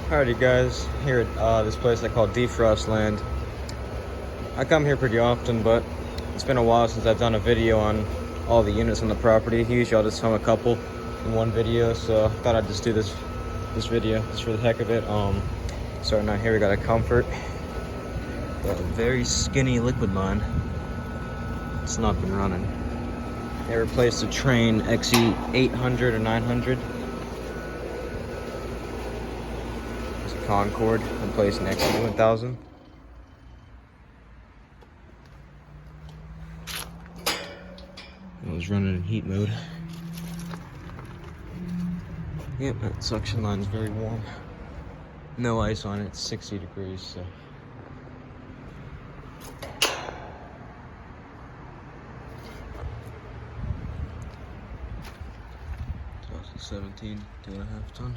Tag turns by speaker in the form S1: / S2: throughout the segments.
S1: Alrighty guys, here at this place I call Defrost Land. I come here pretty often, but it's been a while since I've done a video on all the units on the property. Usually I'll just film a couple in one video, so I thought I'd just do this video just for the heck of it. Starting out here, we got a Comfort. Got a very skinny liquid line. It's not been running. They replaced the Train XE800 or 900. Concord replaced an XE1000. It was running in heat mode. Yep, that suction line is very warm. No ice on it, it's 60 degrees, so. 2017, 2.5 ton.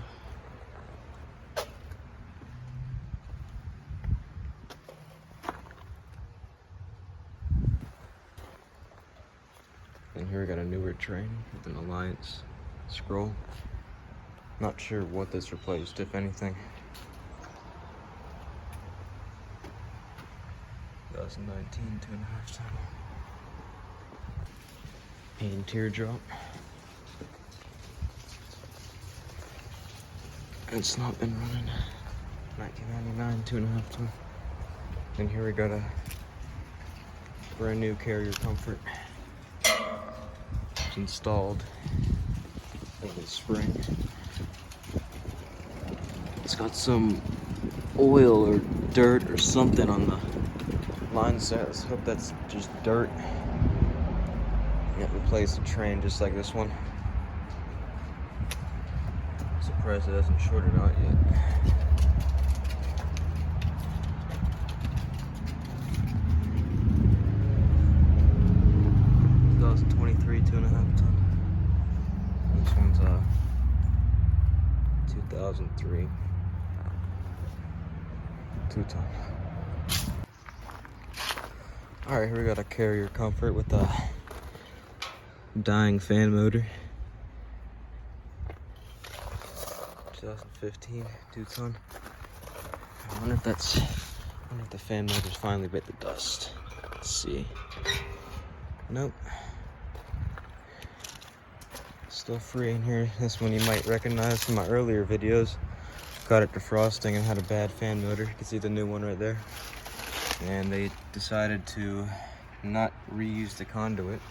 S1: And here we got a newer Train with an Alliance scroll. Not sure what this replaced, if anything. 2019, 2.5 ton. Pain teardrop. It's not been running. 1999, 2.5 ton. And here we got a brand new Carrier Comfort. It's installed over the spring. It's got some oil or dirt or something on the line set. Let's hope that's just dirt. It replaced a Train just like this one. Surprised it hasn't shorted out yet. '23, 2.5 ton. This one's 2003, 2 ton. All right, here we got a Carrier Comfort with a dying fan motor. 2015, 2 ton. I wonder if the fan motor's finally bit the dust. Let's see. Nope. Still free in here. This one you might recognize from my earlier videos. Got it defrosting and had a bad fan motor. You can see the new one right there. And they decided to not reuse the conduit.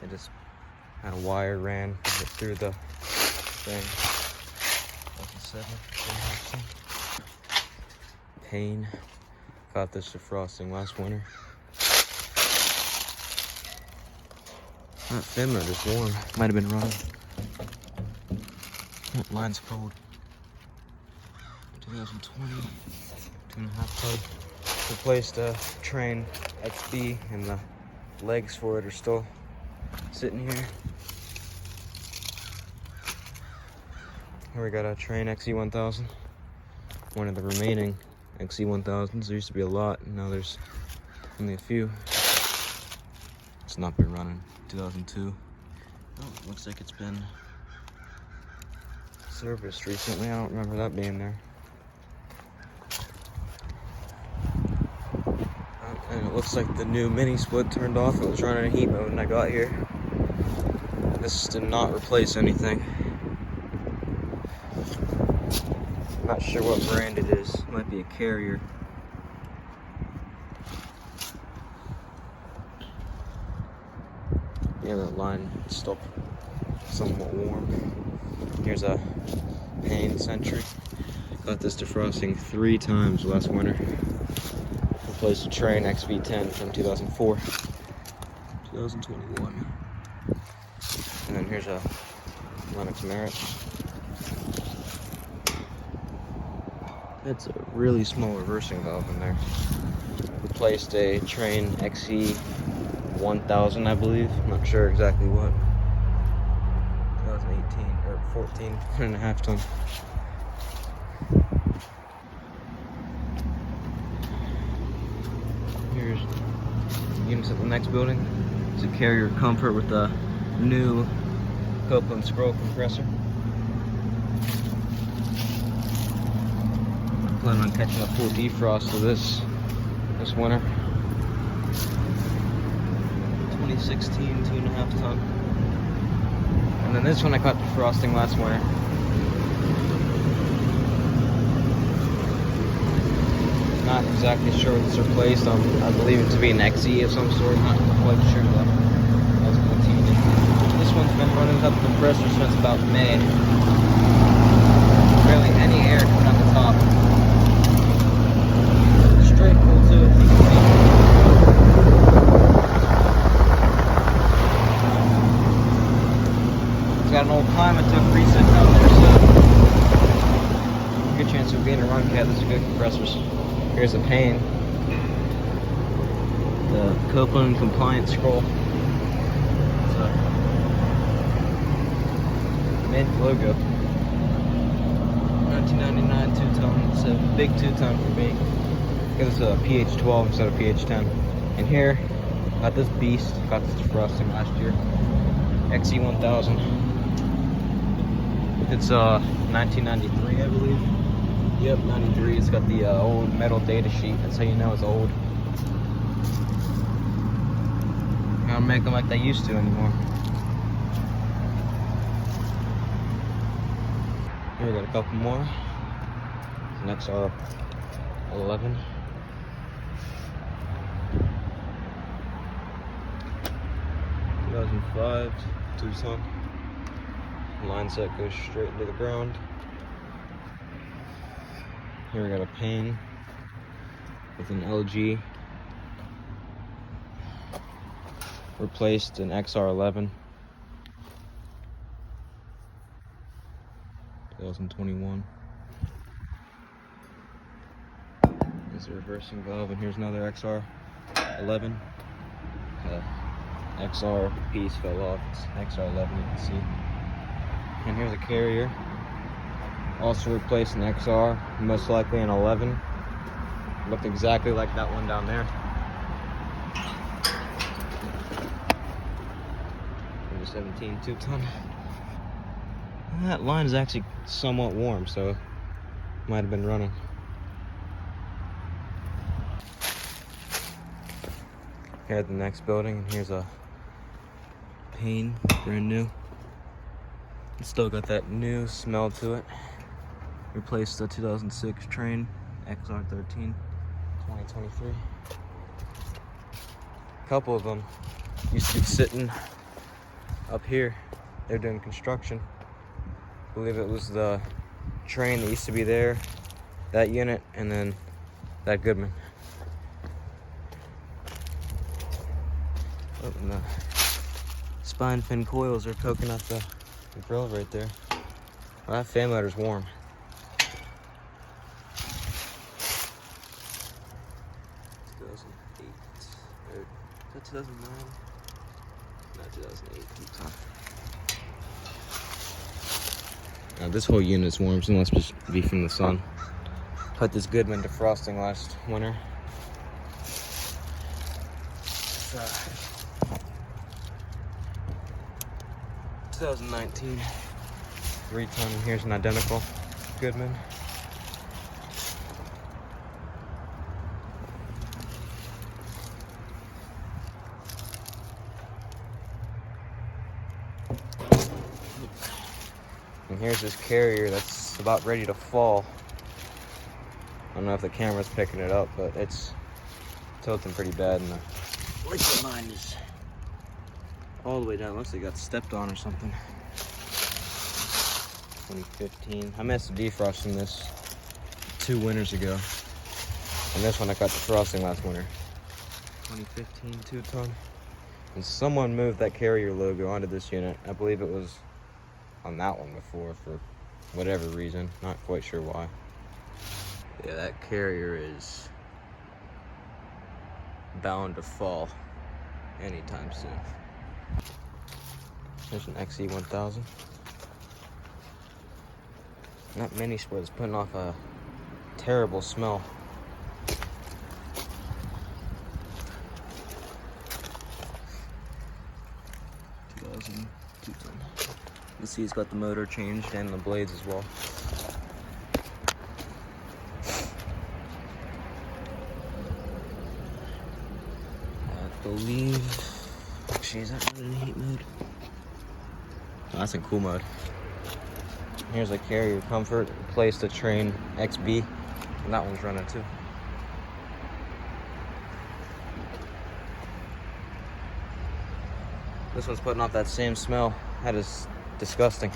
S1: They just had a wire ran through the thing. 2007, Pain. Got this defrosting last winter. That fan motor's warm. Might have been running. That line's cold. 2020, 2.5 ton. Replaced a Train XB, and the legs for it are still sitting here. Here we got a Train XE1000. One of the remaining XE1000s. There used to be a lot, and now there's only a few. It's not been running. 2002. Oh, looks like it's been serviced recently. I don't remember that being there. And it looks like the new mini split turned off. It was running in heat mode when I got here. This did not replace anything. Not sure what brand it is. It might be a Carrier. Yeah, that line is still somewhat warm. Here's a Pain Sentry. Got this defrosting 3 times last winter. Replaced a Train XV10 from 2004, 2021. And then here's a Lennox Merit. It's a really small reversing valve in there. Replaced a Train XE1000, I believe. I'm not sure exactly what. 2018 or 14, 1.5 ton. Here's units at the next building. It's a Carrier Comfort with a new Copeland scroll compressor. Planning on catching a full defrost of this winter. 2016, 2.5 ton. And then this one I caught defrosting last winter. Not exactly sure what it's replaced. I believe it to be an XE of some sort. Not quite sure though. That's continuing. This one's been running without the compressor since about May. Barely any air coming out the top. Straight pull too, as you can see. It's got an old climate tuck reset down there, so good chance of being a run cat. These are good compressors. Here's the pane. The Copeland compliant scroll. It's a mint logo. 1999 2-ton. It's a big 2-ton for me. Because it's a PH12 instead of PH10. And here, got this beast. Got this defrosting last year. XE1000. It's 1993, I believe. Yep, 93. It's got the old metal data sheet. That's how you know it's old. I don't make them like they used to anymore. Here we got a couple more. Next are 11. (2005) 2-ton. Line set goes straight into the ground. Here we got a pane with an LG. Replaced an XR11. 2021. There's a reversing valve, and here's another XR11. XR piece fell off. It's XR11, you can see. And here's a carrier. Also replaced an XR, most likely an 11. Looked exactly like that one down there. Number 17 2-ton. That line is actually somewhat warm, so might have been running. Here at the next building, and here's a pane, brand new. It's still got that new smell to it. Replaced the 2006 Train XR13, 2023. A couple of them used to be sitting up here. They're doing construction. I believe it was the Train that used to be there, that unit, and then that Goodman. Oh, and the spine fin coils are poking out the grill right there. Well, that fan motor's warm. 2008, or is that 2009? No, 2008. Now this whole unit's warm, so it must just be from the sun. Put this Goodman defrosting last winter. It's 2019 3-ton, and here's an identical Goodman. And here's this carrier that's about ready to fall. I don't know if the camera's picking it up, but it's tilting pretty bad, and the liquid line is all the way down. Looks like it got stepped on or something. 2015. I missed the defrosting this 2 winters ago. And this one I got defrosting last winter. 2015 2-ton. And someone moved that carrier logo onto this unit. I believe it was on that one before for whatever reason. Not quite sure why. Yeah, that carrier is bound to fall anytime soon. There's an XE1000. That mini split is putting off a terrible smell. You see it's got the motor changed and the blades as well. believe, actually, is that running in heat mode? Oh, that's in cool mode. Here's a carrier comfort, replaced the Train XB, and that one's running too. This one's putting off that same smell. That is disgusting.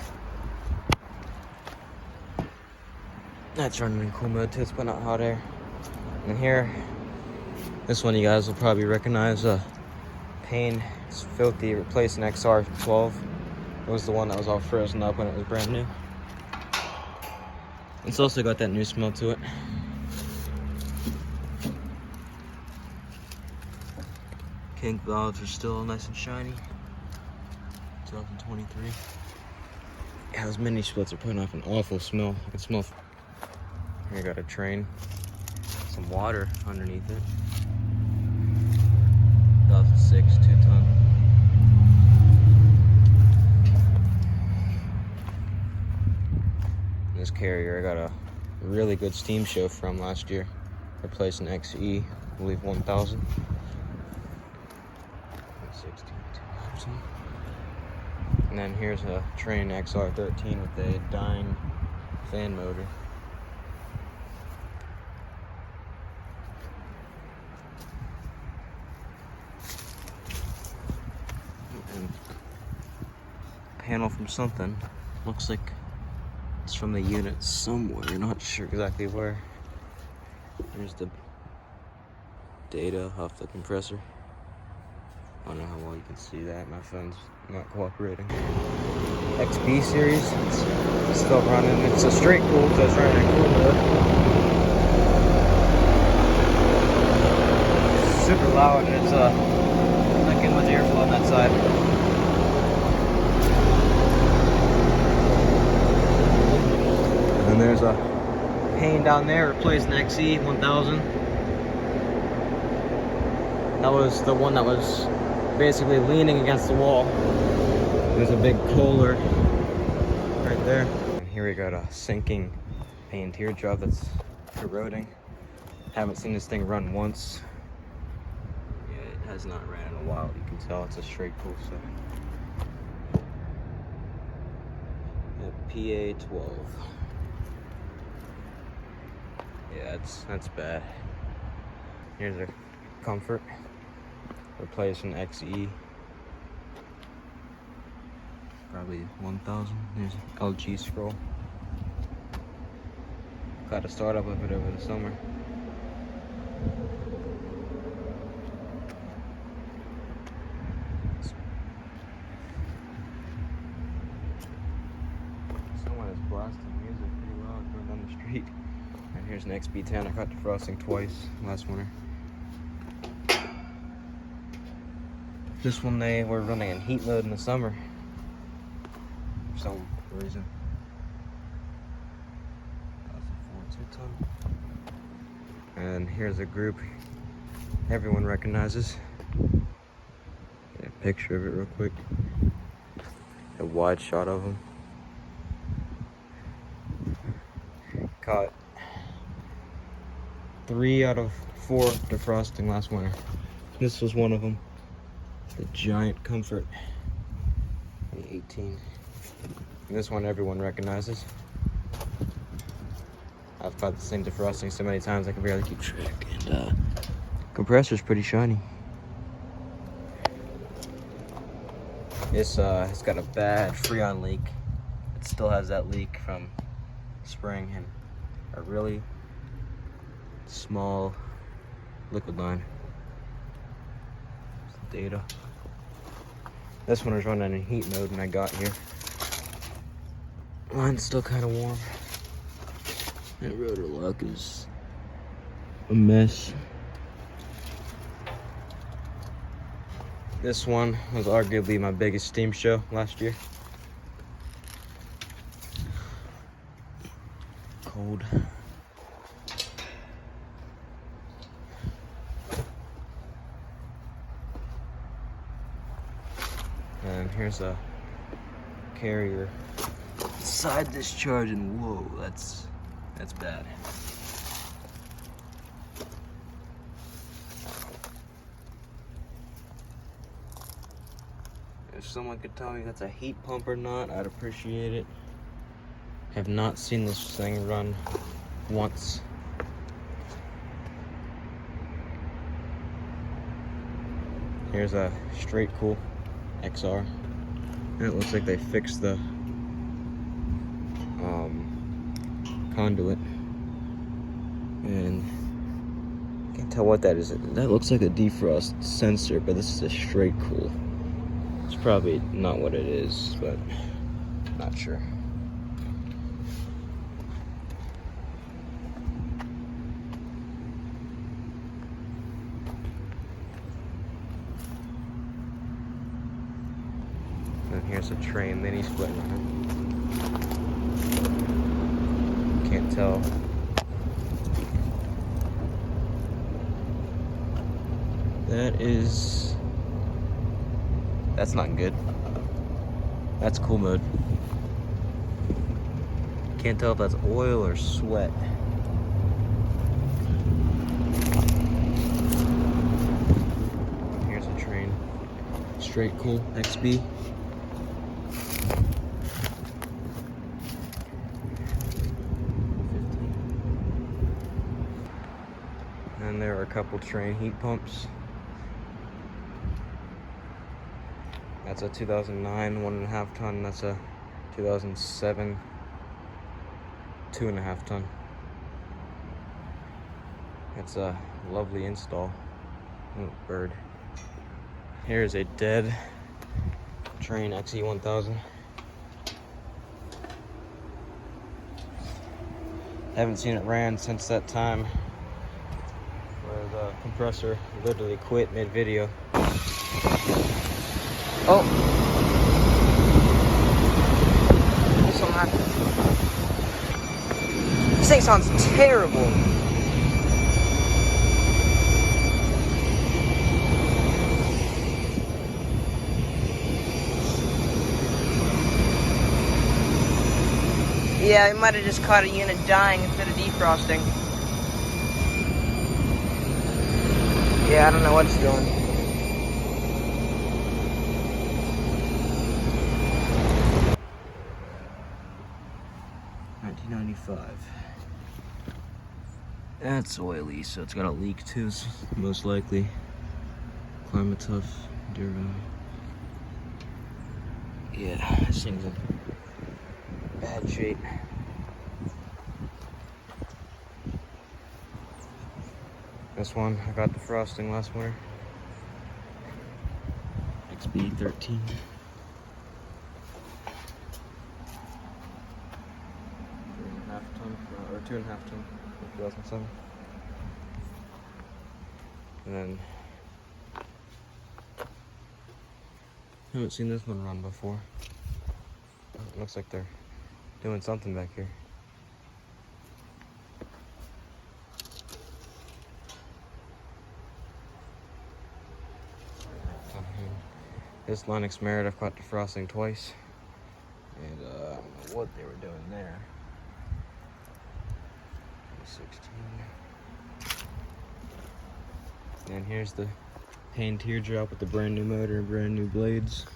S1: That's running in cool mode too, it's putting out hot air. And here, this one you guys will probably recognize. Pane, it's filthy, replacing XR12. It was the one that was all frozen up when it was brand new. It's also got that new smell to it. Kink valves are still nice and shiny. 2023. Yeah, those mini splits are putting off an awful smell. I can smell. Here I got a Train. Some water underneath it. 2006 2-ton. This carrier I got a really good steam show from last year. Replaced an XE, I believe 1000. 16. And then here's a Train XR13 with a Dyne fan motor. And panel from something. Looks like it's from the unit somewhere, not sure exactly where. Here's the data off the compressor. I don't know how well you can see that. My phone's not cooperating. XB series, it's still running. It's a straight cool, so it's running in cool mode. It's super loud, and it's not getting much airflow on that side. And there's a Pane down there, replacing XE 1000. That was the one that was basically leaning against the wall. There's a big Kohler right there. And here we got a sinking Pane teardrop that's corroding. Haven't seen this thing run once. Yeah, it has not ran in a while. You can tell it's a straight cool set. PA12. Yeah, that's bad. Here's a comfort. Replacing XE. Probably 1000. There's an LG scroll. Got a startup of it over the summer. Someone is blasting music pretty loud going down the street. And here's an XB10. I got defrosting twice last winter. This one they were running in heat mode in the summer for some reason. That's a 2-ton. And here's a group everyone recognizes. Get a picture of it real quick. A wide shot of them. Caught 3 out of 4 defrosting last winter. This was one of them. The giant Comfort, the 18. And this one everyone recognizes. I've caught the same defrosting so many times I can barely keep track. And compressor's pretty shiny. It's got a bad Freon leak. It still has that leak from spring and a really small liquid line. Data. This one was running in heat mode when I got here. Mine's still kind of warm. That rotor lock is a mess. This one was arguably my biggest steam show last year. Cold. And here's a carrier side discharge, and whoa, that's bad. someone could tell me that's a heat pump or not, I'd appreciate it. Have not seen this thing run once. Here's a straight cool XR. And it looks like they fixed the conduit. And I can't tell what that is. That looks like a defrost sensor, but this is a straight cool. It's probably not what it is, but not sure. And here's a train mini split. Can't tell. That's not good. That's cool mode. Can't tell if that's oil or sweat. Here's a train. Straight cool XB. And there are a couple train heat pumps. That's a 2009 1.5 ton. That's a 2007 2.5 ton. That's a lovely install. Oh, bird. Here's a dead train XE1000. Haven't seen it ran since that time where the compressor literally quit mid-video. Oh! Something happened. This thing sounds terrible. Yeah, it might have just caught a unit dying instead of defrosting. Yeah, I don't know what it's doing. That's oily, so it's got a leak too, most likely. Climate tough, durable. Yeah, this thing's in bad shape. This one, I got defrosting last winter. XB13. Or 2.5 ton, 2007. And then haven't seen this one run before. It looks like they're doing something back here. This Lennox Merit I've caught defrosting twice, and I don't know what they were doing there. 16. And here's the paint teardrop with the brand new motor and brand new blades.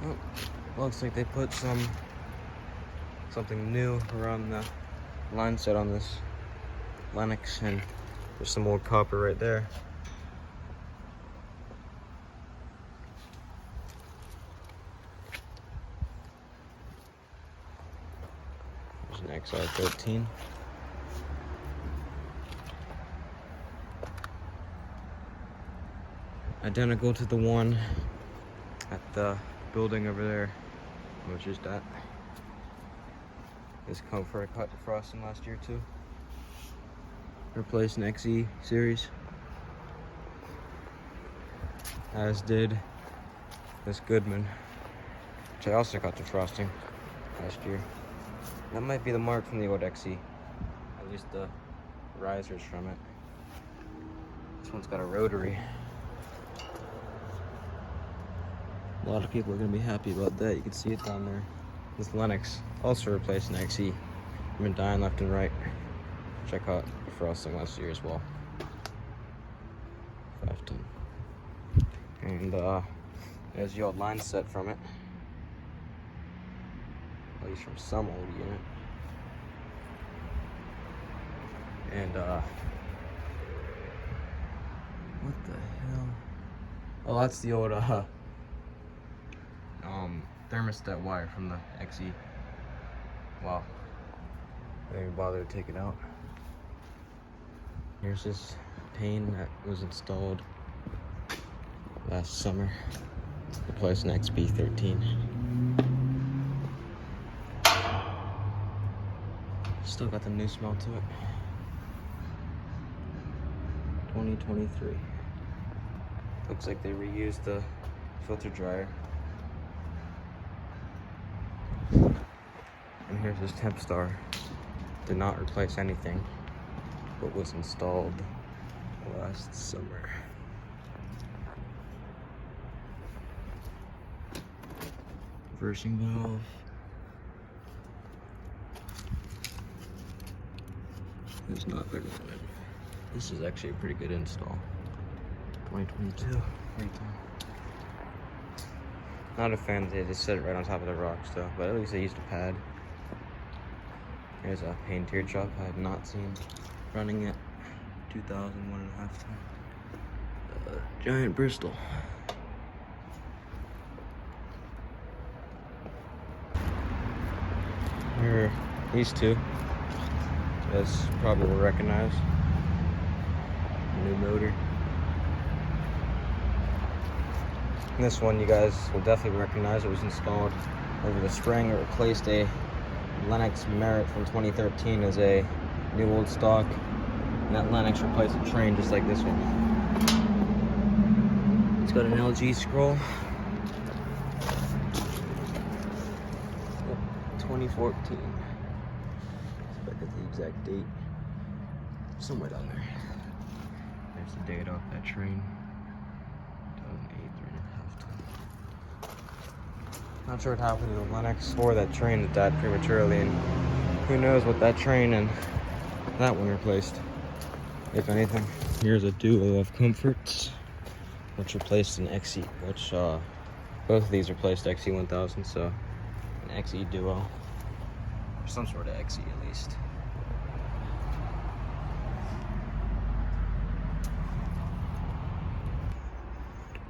S1: Oh, looks like they put something new around the line set on this Lennox, and there's some old copper right there. There's an XR13. Identical to the one at the building over there, which is that. This comfort I caught defrosting last year too. Replaced an XE series. As did this Goodman, which I also got defrosting last year. That might be the mark from the old XE. At least the risers from it. This one's got a rotary. A lot of people are gonna be happy about that. You can see it down there. This Lennox also replaced an XE. I've been dying left and right. Check out defrosting last year as well. 5 ton. And there's the old line set from it. At least from some old unit. And what the hell? Oh, that's the old thermostat wire from the XE. Wow. I didn't even bother to take it out. Here's this pane that was installed last summer. Replaced an XB13. Still got the new smell to it. 2023. Looks like they reused the filter dryer. And here's this temp star. Did not replace anything, but was installed last summer. Reversing valve. It's not very good. This is actually a pretty good install. 2022. Great time. Not a fan. They just set it right on top of the rocks though, but at least they used a pad. Here's a pane teardrop I have not seen running it. 2000, 1.5 ton. Giant Bristol. Here are these two. As probably will recognize. New motor. And this one you guys will definitely recognize. It was installed over the spring. It replaced a Lennox Merit from 2013 as a new old stock. And that Lennox replaced a train just like this one. It's got an LG scroll. 2014. I get the exact date. Somewhere down there. There's the date off that train. 2008, 3.5 ton. Not sure what happened to the Lennox or that train that died prematurely, and who knows what that train and that one replaced, if anything. Here's a duo of comforts, which replaced an XE, which both of these replaced XE1000, so an XE duo, or some sort of XE at least.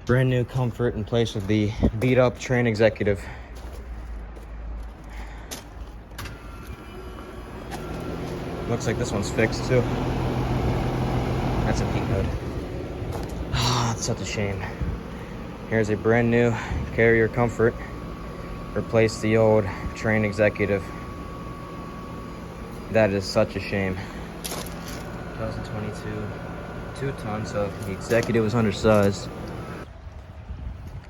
S1: Brand new comfort in place of the beat up train executive. Looks like this one's fixed too. That's a peak hood. Ah, it's such a shame. Here's a brand new carrier comfort. Replaced the old train executive. That is such a shame. 2022, 2 tons, so the executive was undersized.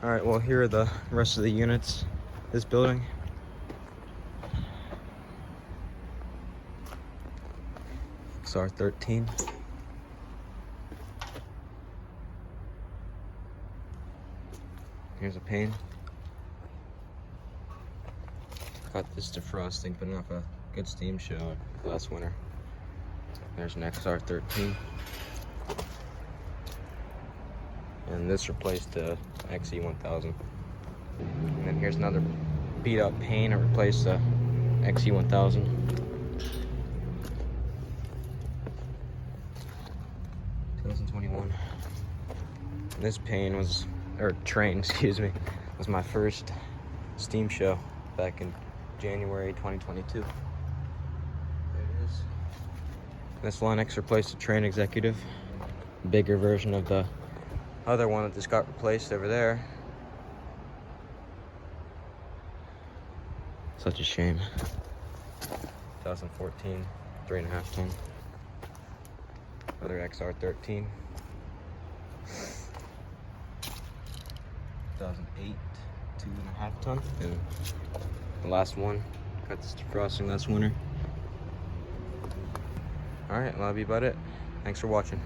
S1: All right, well, here are the rest of the units. This building. XR13. Here's a pane. Got this defrosting, putting off a good steam show last winter. There's an XR13. And this replaced the XE1000. And then here's another beat up pane. It replaced the XE1000. This pane was, or train, excuse me, was my first steam show back in January 2022. There it is. This Lennox replaced the train executive. Bigger version of the other one that just got replaced over there. Such a shame. 2014, 3.5 ton. Another XR13. 2008, 2.5 ton. And the last one, got this defrosting last winter. All right, well, that'll be about it. Thanks for watching.